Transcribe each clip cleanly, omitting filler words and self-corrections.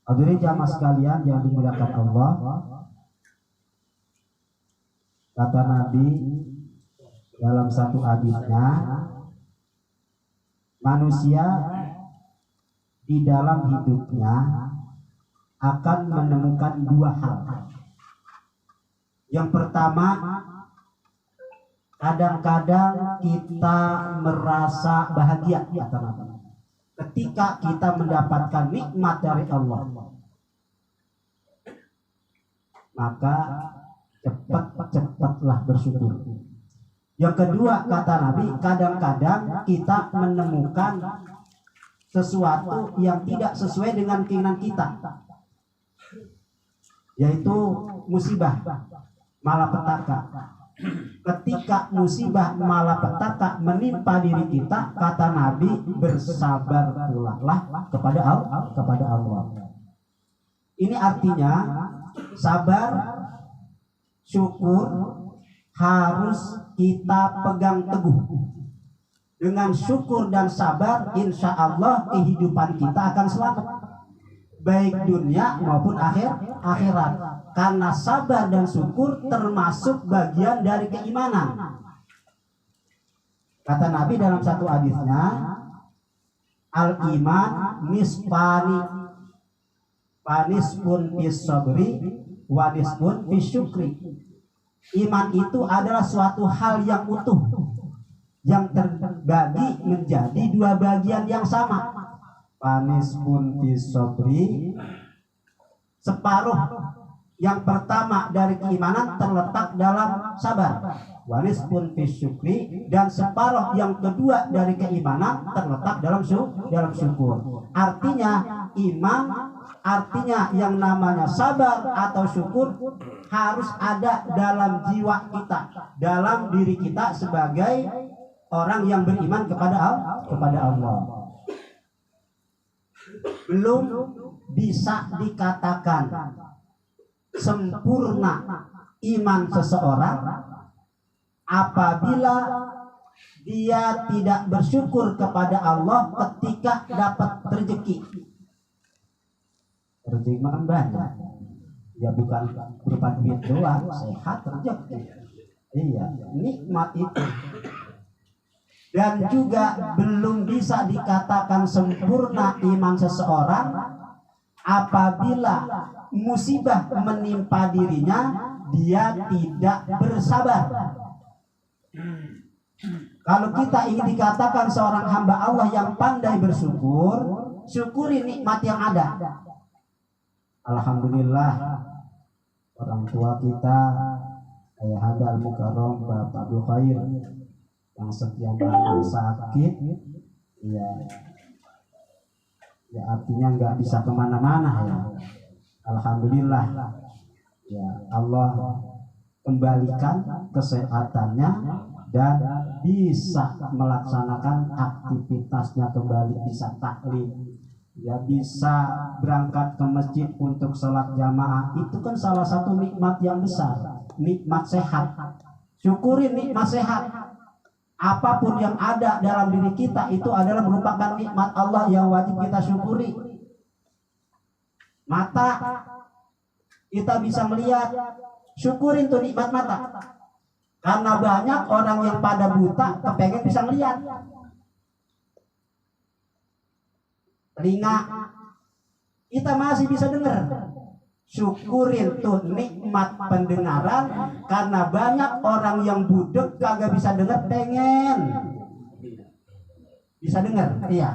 Hadirin jamaah sekalian yang dimuliakan Allah, kata Nabi dalam satu hadisnya, manusia di dalam hidupnya akan menemukan dua hal. Yang pertama, kadang-kadang kita merasa bahagia ketika kita mendapatkan nikmat dari Allah, maka cepat-cepatlah bersyukur. Yang kedua, kata Nabi, kadang-kadang kita menemukan sesuatu yang tidak sesuai dengan keinginan kita, yaitu musibah, malapetaka. Ketika musibah malapetaka menimpa diri kita, kata Nabi, bersabar pulalah kepada Allah. Ini artinya sabar, syukur harus kita pegang teguh. Dengan syukur dan sabar, insya Allah kehidupan kita akan selamat, baik dunia maupun akhirat. Karena sabar dan syukur termasuk bagian dari keimanan. Kata Nabi dalam satu hadisnya, al-iman nisfani, nisfun fis sabri wa nisfun fis syukri. Iman itu adalah suatu hal yang utuh, yang terbagi menjadi dua bagian yang sama. Nisfun fis sabri, separuh yang pertama dari keimanan terletak dalam sabar. Wanis pun fisyukri, dan separuh yang kedua dari keimanan terletak dalam syukur. Artinya iman, artinya yang namanya sabar atau syukur harus ada dalam jiwa kita, dalam diri kita sebagai orang yang beriman kepada Allah. Belum bisa dikatakan sempurna iman seseorang apabila dia tidak bersyukur kepada Allah ketika dapat rezeki. Rezeki makan banyak, ya bukan berupa duit doang, sehat, rezeki. Iya, nikmat itu. Dan juga belum bisa dikatakan sempurna iman seseorang apabila musibah menimpa dirinya, dia tidak bersabar. Kalau kita ingin dikatakan seorang hamba Allah yang pandai bersyukur, syukuri nikmat yang ada. Alhamdulillah, orang tua kita, Ayah Handa Al-Mukarram, Bapak Abdul Khair, yang sekian lama sakit, ya artinya nggak bisa kemana-mana ya. Alhamdulillah, ya Allah kembalikan kesehatannya dan bisa melaksanakan aktivitasnya kembali, bisa taklim, ya bisa berangkat ke masjid untuk sholat jamaah. Itu kan salah satu nikmat yang besar, nikmat sehat. Syukuri nikmat sehat. Apapun yang ada dalam diri kita itu adalah merupakan nikmat Allah yang wajib kita syukuri. Mata, kita bisa melihat, syukurin tuh nikmat mata. Karena banyak orang yang pada buta kepengen bisa melihat. Telinga, kita masih bisa dengar. Syukurin tuh nikmat pendengaran, karena banyak orang yang budek kagak bisa dengar, pengen bisa dengar. Iya.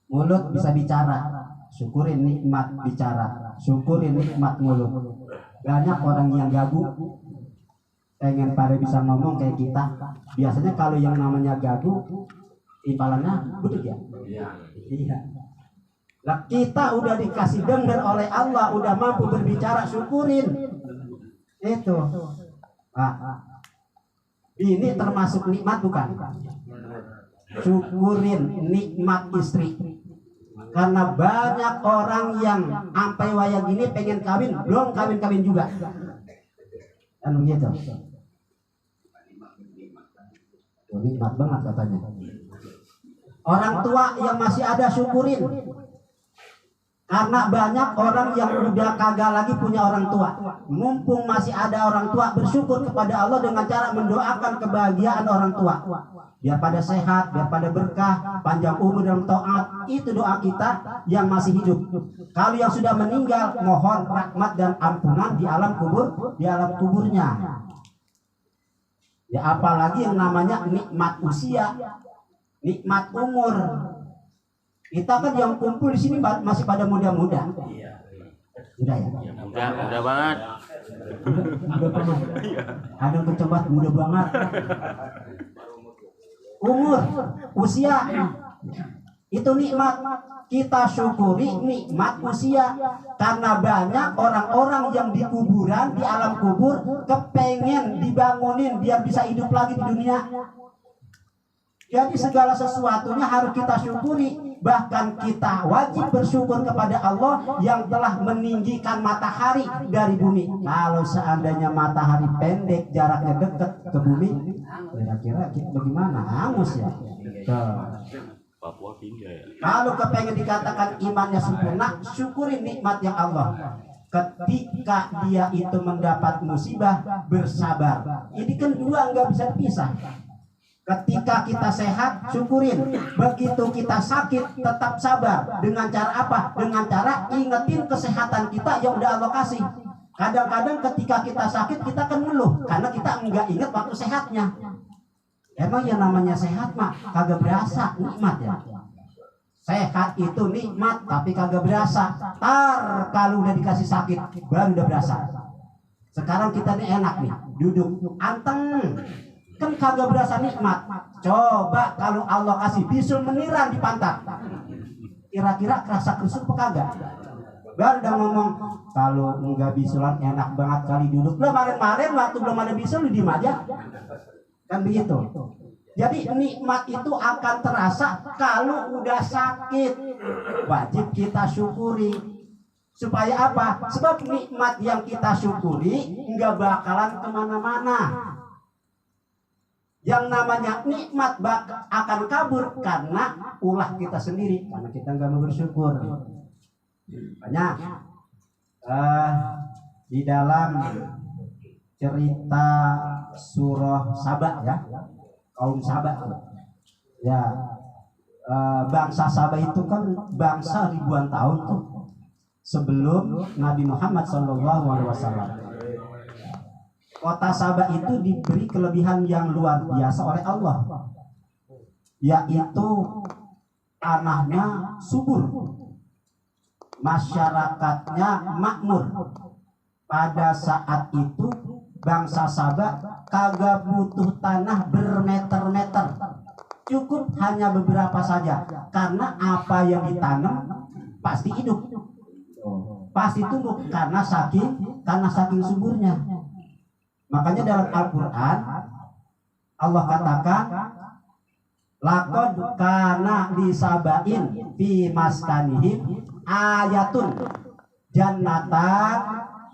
Mulut bisa bicara, syukurin nikmat bicara, syukurin nikmat mulut. Banyak orang yang gagu pengen pada bisa ngomong kayak kita. Biasanya kalau yang namanya gagu impalannya budek ya. Iya. Lah kita udah dikasih dengar oleh Allah, udah mampu berbicara, syukurin. Itu. Ini termasuk nikmat bukan? Syukurin nikmat istri. Karena banyak orang yang sampai waya gini pengen kawin, belum kawin juga. Kan begitu. Nikmat banget katanya. Orang tua yang masih ada syukurin. Karena banyak orang yang udah kagak lagi punya orang tua. Mumpung masih ada orang tua, bersyukur kepada Allah dengan cara mendoakan kebahagiaan orang tua. Biar pada sehat, biar pada berkah, panjang umur dalam taat. Itu doa kita yang masih hidup. Kalau yang sudah meninggal, mohon rahmat dan ampunan di alam kuburnya. Ya apalagi yang namanya nikmat usia, nikmat umur. Kita kan yang kumpul di sini masih pada muda-muda. Udah ya? Udah banget. Udah banget. Ada yang kecobat muda banget. Umur, usia, itu nikmat. Kita syukuri nikmat usia. Karena banyak orang-orang yang di kuburan, di alam kubur, kepengen dibangunin biar bisa hidup lagi di dunia. Jadi segala sesuatunya harus kita syukuri. Bahkan kita wajib bersyukur kepada Allah yang telah meninggikan matahari dari bumi. Kalau seandainya matahari pendek, jaraknya dekat ke bumi, kira-kira kita bagaimana? Hangus ya. Kalau kepengen dikatakan imannya sempurna, syukuri nikmat yang Allah. Ketika dia itu mendapat musibah, bersabar. Ini kan dua nggak bisa dipisah. Ketika kita sehat, syukurin. Begitu kita sakit, tetap sabar. Dengan cara apa? Dengan cara ingetin kesehatan kita yang udah Allah kasih. Kadang-kadang ketika kita sakit, kita kan ngeluh karena kita enggak ingat waktu sehatnya. Emang yang namanya sehat mah kagak berasa nikmat ya. Sehat itu nikmat tapi kagak berasa. Tar kalau udah dikasih sakit baru udah berasa. Sekarang kita nih enak nih, duduk anteng. Kan kagak berasa nikmat. Coba kalau Allah kasih bisul meniran di pantat, kira-kira kerasa kusut apa kagak? Baru udah ngomong kalau enggak bisulan enak banget kali duduk. Lah kemarin waktu belum ada bisul lu diem aja. Kan begitu. Jadi nikmat itu akan terasa kalau udah sakit. Wajib kita syukuri. Supaya apa? Sebab nikmat yang kita syukuri enggak bakalan kemana-mana. Yang namanya nikmat akan kabur karena ulah kita sendiri, karena kita nggak mau bersyukur. Banyak di dalam cerita surah Saba ya, kaum Saba ya, bangsa Saba itu kan bangsa ribuan tahun tuh sebelum Nabi Muhammad SAW. Kota Saba itu diberi kelebihan yang luar biasa oleh Allah, yaitu tanahnya subur, masyarakatnya makmur. Pada saat itu bangsa Saba kagak butuh tanah bermeter-meter, cukup hanya beberapa saja, karena apa yang ditanam pasti hidup, pasti tumbuh karena saking suburnya. Makanya dalam Al-Quran Allah katakan, laqad kana li sabain fi maskanihim ayatun jannatan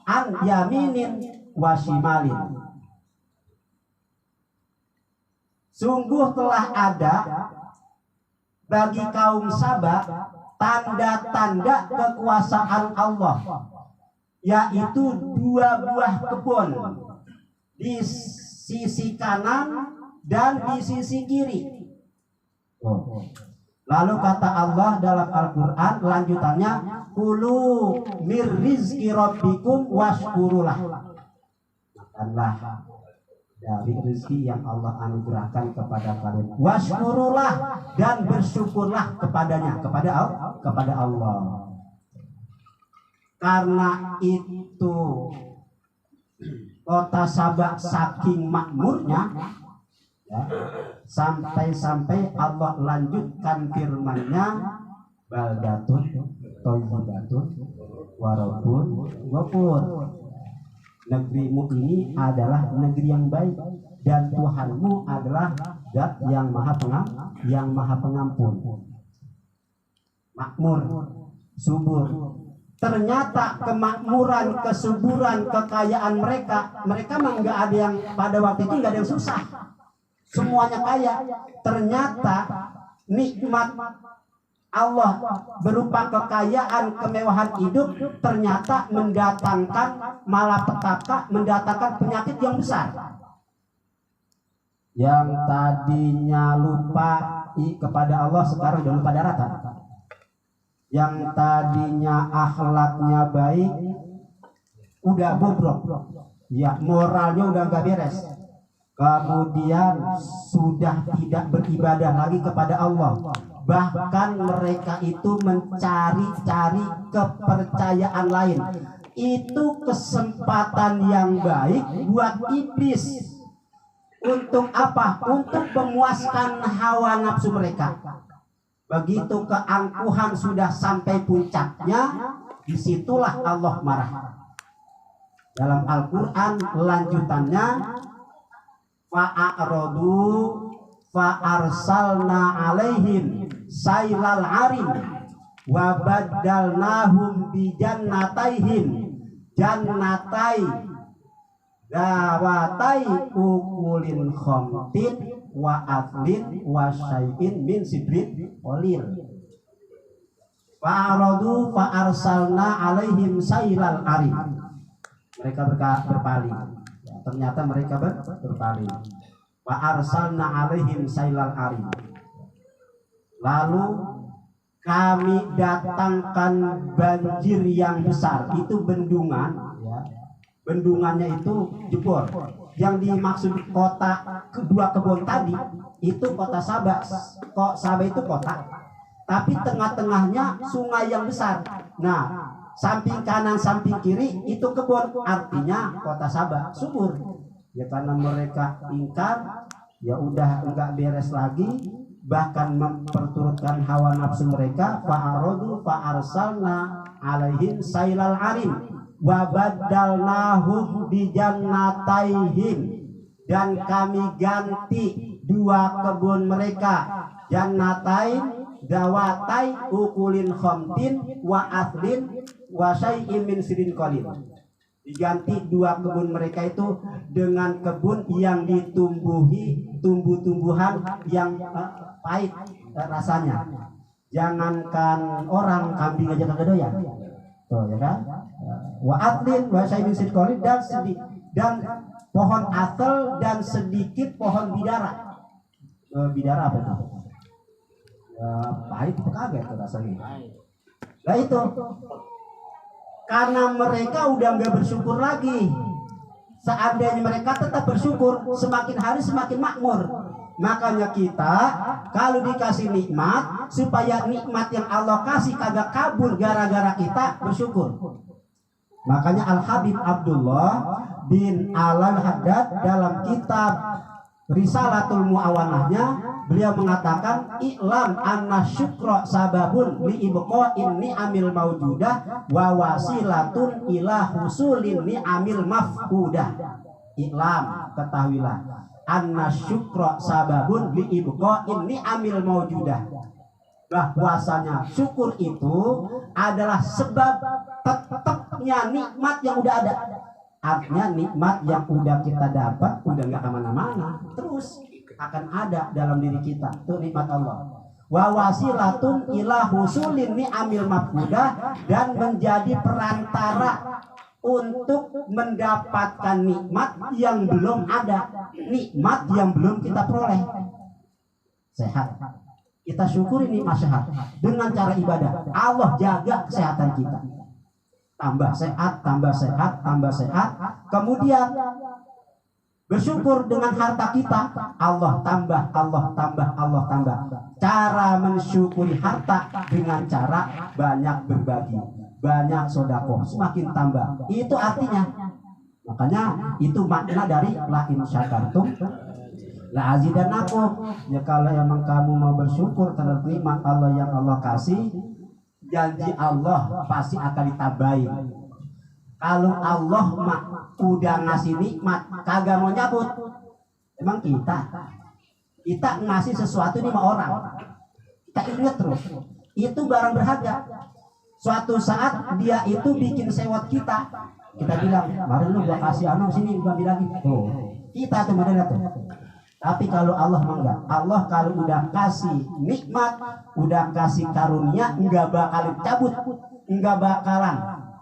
an yaminin wa shimalin. Sungguh telah ada bagi kaum Saba tanda-tanda kekuasaan Allah, yaitu dua buah kebun di sisi kanan dan di sisi kiri. Lalu kata Allah dalam Al-Quran lanjutannya, kulu mir rizki rabbikum washkurulah. Makanlah dari rezeki yang Allah anugerahkan kepada kalian. Washkurulah, dan bersyukurlah kepadanya, kepada Allah. Karena itu kota Saba saking makmurnya ya, sampai Allah lanjutkan firman-Nya, baldatun thayyibatun wa rabbun ghafur. Negerimu ini adalah negeri yang baik dan Tuhanmu adalah Zat yang maha pengampun. Makmur, subur. Ternyata kemakmuran, kesuburan, kekayaan mereka mah nggak ada yang pada waktu itu nggak ada yang susah, semuanya kaya. Ternyata nikmat Allah berupa kekayaan, kemewahan hidup ternyata mendatangkan malapetaka, mendatangkan penyakit yang besar. Yang tadinya lupa kepada Allah sekarang udah lupa daratan. Yang tadinya akhlaknya baik udah bobrok, ya moralnya udah nggak beres. Kemudian sudah tidak beribadah lagi kepada Allah. Bahkan mereka itu mencari-cari kepercayaan lain. Itu kesempatan yang baik buat iblis. Untuk apa? Untuk memuaskan hawa nafsu mereka. Begitu keangkuhan sudah sampai puncaknya, disitulah Allah marah. Dalam Al-Quran lanjutannya, fa'aradu fa'arsalna alaihim sailal arim wa baddalnahum bi jannataihim jannatai dawatai ukulin khamtin wa atlin wa syai'in min sidrin qalil. Fa'aradu fa'arsalna alaihim sailal arim. Mereka berpaling. Ternyata mereka berpaling. Fa'arsalna alaihim sailal arim. Lalu kami datangkan banjir yang besar. Itu bendungan, ya. Bendungannya itu jebol. Yang dimaksud kota kedua kebun tadi itu kota Sabah. Kok Sabah itu kota, tapi tengah-tengahnya sungai yang besar. Nah, samping kanan samping kiri itu kebun, artinya kota Sabah subur. Ya karena mereka ingkar, ya udah enggak beres lagi, bahkan memperturutkan hawa nafsu mereka. Fa'aradu fa'arsalna alaihim sailal arim wa baddalnahum bi jannataihim, dan kami ganti dua kebun mereka, jannatain dawatai ukulin khamtin wa aslin wa syai'in min sidin qalil. Diganti dua kebun mereka itu dengan kebun yang ditumbuhi tumbuh-tumbuhan yang pahit rasanya. Jangankan orang, kambing aja kagak doyan. Tuh ya kan? Wa atlin wa syai'in min sidin qalil, dan pohon atel dan sedikit pohon bidara. Bidara apa itu? Pahit apa kagak itu rasanya? Nah itu karena mereka udah nggak bersyukur lagi. Seandainya mereka tetap bersyukur, semakin hari semakin makmur. Makanya kita kalau dikasih nikmat, supaya nikmat yang Allah kasih kagak kabur gara-gara kita bersyukur. Makanya Al-Habib Abdullah bin Al-Haddad dalam kitab Risalatul Mu'awanahnya, beliau mengatakan, i'lam anna syukra sababun li ibqa'in ni'amil mawjudah wa wasilatun ila husulin ni'amil mafkudah. I'lam, ketahuilah, anna syukra sababun li ibqa'in ni'amil mawjudah, bahwasanya syukur itu adalah sebab tetapnya nikmat yang udah ada. Artinya nikmat yang udah kita dapat udah nggak kemana-mana, terus akan ada dalam diri kita. Itu nikmat Allah. Wa wasilatun ila husulin ni'amil mafkudah, dan menjadi perantara untuk mendapatkan nikmat yang belum ada, nikmat yang belum kita peroleh. Sehat, kita syukuri nikmat sehat dengan cara ibadah. Allah jaga kesehatan kita. Tambah sehat, tambah sehat, tambah sehat. Kemudian bersyukur dengan harta kita. Allah tambah, Allah tambah, Allah tambah. Cara mensyukuri harta dengan cara banyak berbagi, banyak sedekah, semakin tambah. Itu artinya. Makanya itu makna dari la in syakartum la azidannakum. Ya kalau emang kamu mau bersyukur terhadap nikmat Allah yang Allah kasih, janji Allah pasti akan ditambahin. Kalau Allah udah ngasih nikmat kagak mau nyabut, emang kita ngasih sesuatu nih sama orang, kita ingat terus itu barang berharga. Suatu saat dia itu bikin sewot kita bilang, mari lu gua kasih sini, gua bilang gitu. Kita tuh modalnya tuh Tapi kalau Allah enggak. Allah kalau udah kasih nikmat, udah kasih karunia, enggak bakalan cabut, enggak bakalan.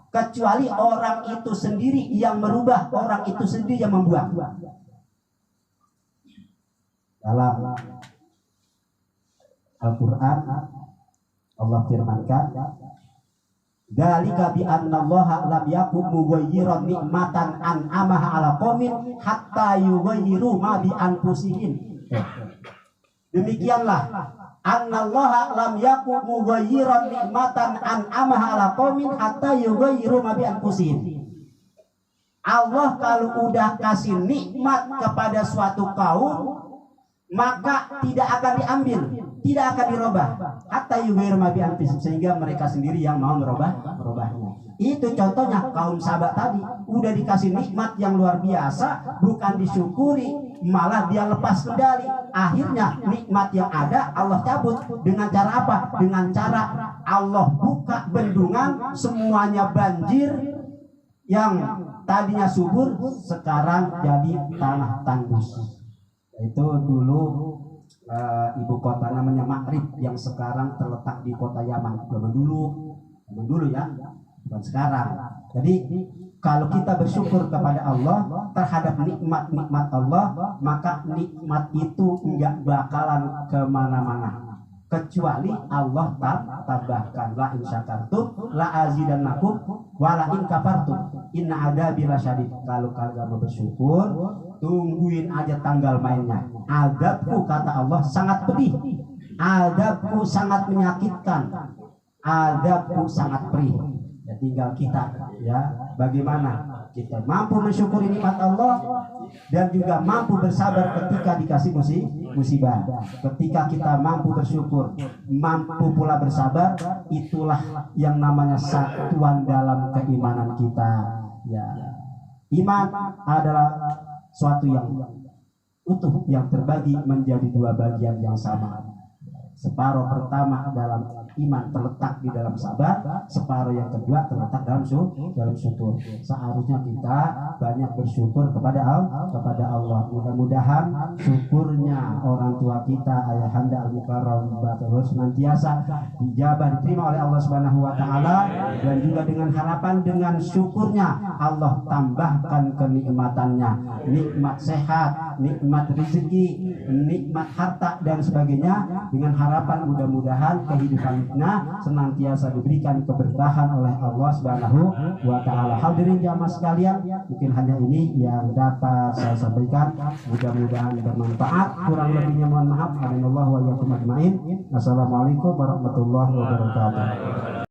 Kecuali orang itu sendiri yang merubah, orang itu sendiri yang membuat. Dalam Al-Quran Allah firmankan, "Dzalika bi annallaha lam yakun mughayyiran ni'matan an'amaha 'ala qaumin hatta yughayyiru ma bi anfusihim." Demikianlah, annallaha lam yakun mughayyiran ni'matan an'amaha 'ala qaumin hatta yughayyiru ma bi anfusihim. Allah kalau udah kasih nikmat kepada suatu kaum, maka tidak akan diambil, tidak akan dirubah, hatta yughayyiru ma bi anfusihim, sehingga mereka sendiri yang mau merubahnya. Itu contohnya kaum Saba tadi, udah dikasih nikmat yang luar biasa, bukan disyukuri, malah dia lepas kendali. Akhirnya nikmat yang ada Allah cabut. Dengan cara apa? Dengan cara Allah buka bendungan, semuanya banjir, yang tadinya subur sekarang jadi tanah tandus. Itu dulu ibu kota namanya Ma'rib, yang sekarang terletak di kota Yaman. Zaman dulu ya, bukan sekarang. Jadi kalau kita bersyukur kepada Allah terhadap nikmat-nikmat Allah, maka nikmat itu enggak bakalan kemana-mana, kecuali Allah tambahkan. La in syakartum la azidannakum wa la in kafartum inna adabi lasyadid. Kalau kalian mau bersyukur, tungguin aja tanggal mainnya. Adabku, kata Allah, sangat pedih. Adabku sangat menyakitkan. Adabku sangat perih. Ya, tinggal kita ya, bagaimana kita mampu mensyukuri nikmat Allah dan juga mampu bersabar ketika dikasih musibah. Ketika kita mampu bersyukur, mampu pula bersabar, itulah yang namanya satuan dalam keimanan kita. Ya, iman adalah suatu yang utuh, yang terbagi menjadi dua bagian yang sama. Separuh pertama dalam iman terletak di dalam sabar, separuh yang kedua terletak dalam syukur. Seharusnya kita banyak bersyukur kepada Allah. Mudah-mudahan syukurnya orang tua kita, ayahanda al-mukarram terus senantiasa dijabah, diterima oleh Allah Subhanahu wa taala, dan juga dengan harapan dengan syukurnya Allah tambahkan kenikmatannya, nikmat sehat, nikmat rezeki, nikmat harta dan sebagainya, dengan harapan mudah-mudahan kehidupannya senantiasa diberikan keberkahan oleh Allah Subhanahu wa taala. Hadirin jamaah sekalian, mungkin hanya ini yang dapat saya sampaikan. Mudah-mudahan bermanfaat. Kurang lebihnya mohon maaf. Alhamdulillah wa iyyakum ajmain. Assalamualaikum warahmatullahi wabarakatuh.